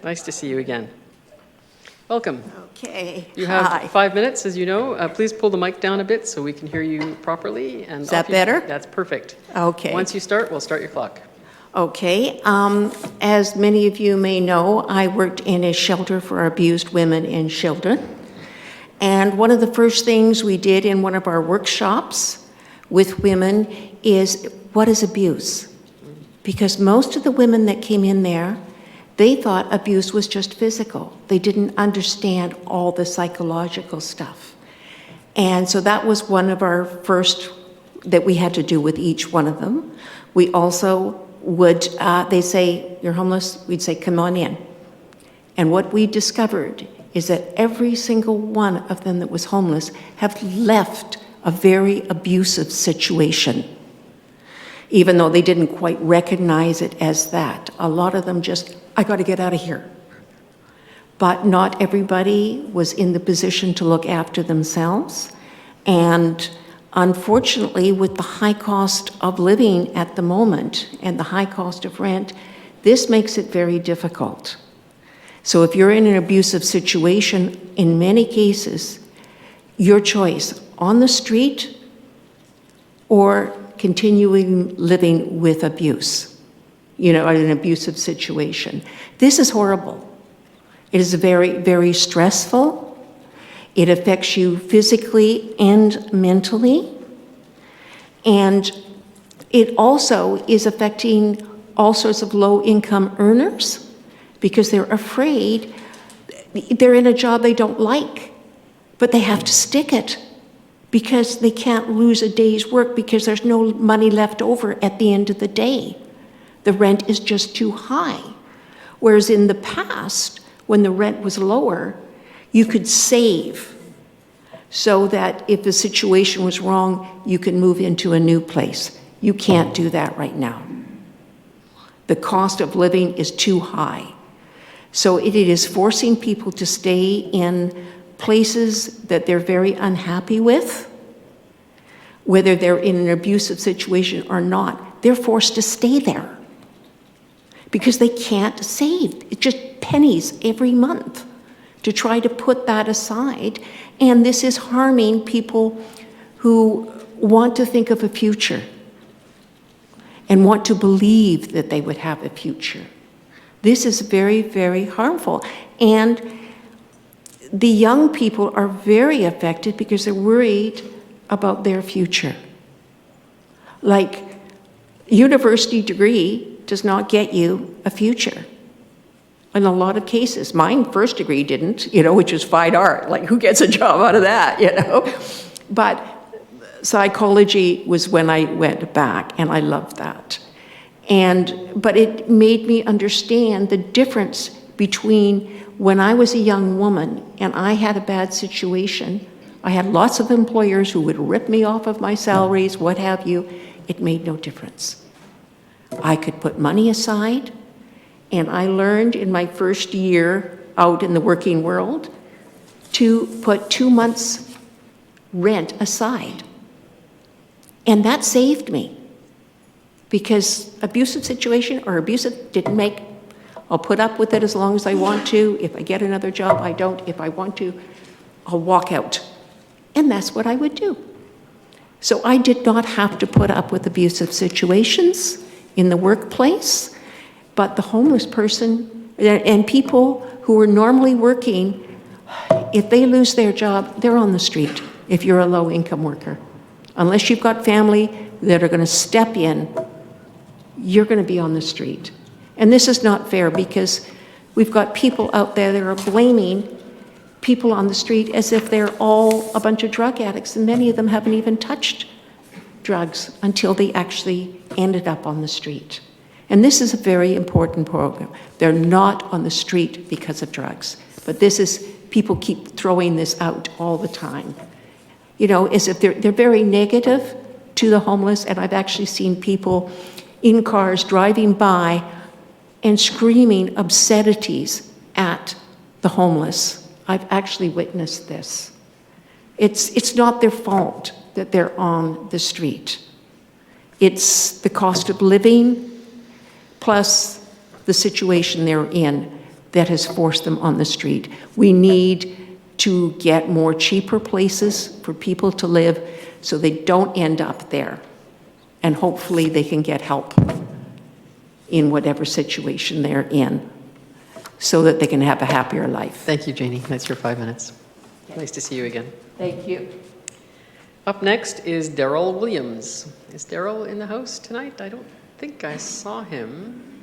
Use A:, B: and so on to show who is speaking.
A: Nice to see you again. Welcome.
B: Okay.
A: You have
B: Hi.
A: 5 minutes, as you know. Please pull the mic down a bit so we can hear you properly. And
B: Is that better?
A: That's perfect.
B: Okay.
A: Once you start, we'll start your clock.
B: Okay. As many of you may know, I worked in a shelter for abused women and children. And one of the first things we did in one of our workshops with women is, what is abuse? Because most of the women that came in there, they thought abuse was just physical. They didn't understand all the psychological stuff. And so that was one of our first that we had to do with each one of them. We also would, they say, you're homeless, we'd say, come on in. And what we discovered is that every single one of them that was homeless have left a very abusive situation. Even though they didn't quite recognize it as that. A lot of them just, I got to get out of here. But not everybody was in the position to look after themselves. And unfortunately, with the high cost of living at the moment and the high cost of rent, this makes it very difficult. So if you're in an abusive situation, in many cases, your choice, on the street or continuing living with abuse, in an abusive situation. This is horrible. It is very, very stressful. It affects you physically and mentally. And it also is affecting all sorts of low-income earners because they're afraid they're in a job they don't like, but they have to stick it because they can't lose a day's work because there's no money left over at the end of the day. The rent is just too high. Whereas in the past, when the rent was lower, you could save so that if the situation was wrong, you could move into a new place. You can't do that right now. The cost of living is too high. So it is forcing people to stay in places that they're very unhappy with, whether they're in an abusive situation or not. They're forced to stay there because they can't save. It's just pennies every month to try to put that aside. And this is harming people who want to think of a future and want to believe that they would have a future. This is very, very harmful. And the young people are very affected because they're worried about their future. Like, university degree does not get you a future. In a lot of cases, mine first degree didn't, which is fine art. Like, who gets a job out of that, But psychology was when I went back, and I loved that. But it made me understand the difference between when I was a young woman and I had a bad situation. I had lots of employers who would rip me off of my salaries, what have you. It made no difference. I could put money aside, and I learned in my first year out in the working world to put 2 months' rent aside. And that saved me. Because abusive situation or abusive didn't make, I'll put up with it as long as I want to. If I get another job, I don't. If I want to, I'll walk out. And that's what I would do. So I did not have to put up with abusive situations in the workplace, but the homeless person and people who are normally working, if they lose their job, they're on the street if you're a low-income worker. Unless you've got family that are going to step in, you're going to be on the street. And this is not fair because we've got people out there that are blaming people on the street as if they're all a bunch of drug addicts, and many of them haven't even touched drugs until they actually ended up on the street. And this is a very important program. They're not on the street because of drugs, but this is, people keep throwing this out all the time. As if they're very negative to the homeless, and I've actually seen people in cars driving by and screaming obscenities at the homeless. I've actually witnessed this. It's not their fault that they're on the street. It's the cost of living plus the situation they're in. that has forced them on the street. We need to get more cheaper places for people to live so they don't end up there. And hopefully they can get help in whatever situation they're in so that they can have a happier life.
A: Thank you, Janie. That's your 5 minutes. Nice to see you again.
B: Thank you.
A: Up next is Daryl Williams. Is Daryl in the house tonight? I don't think I saw him.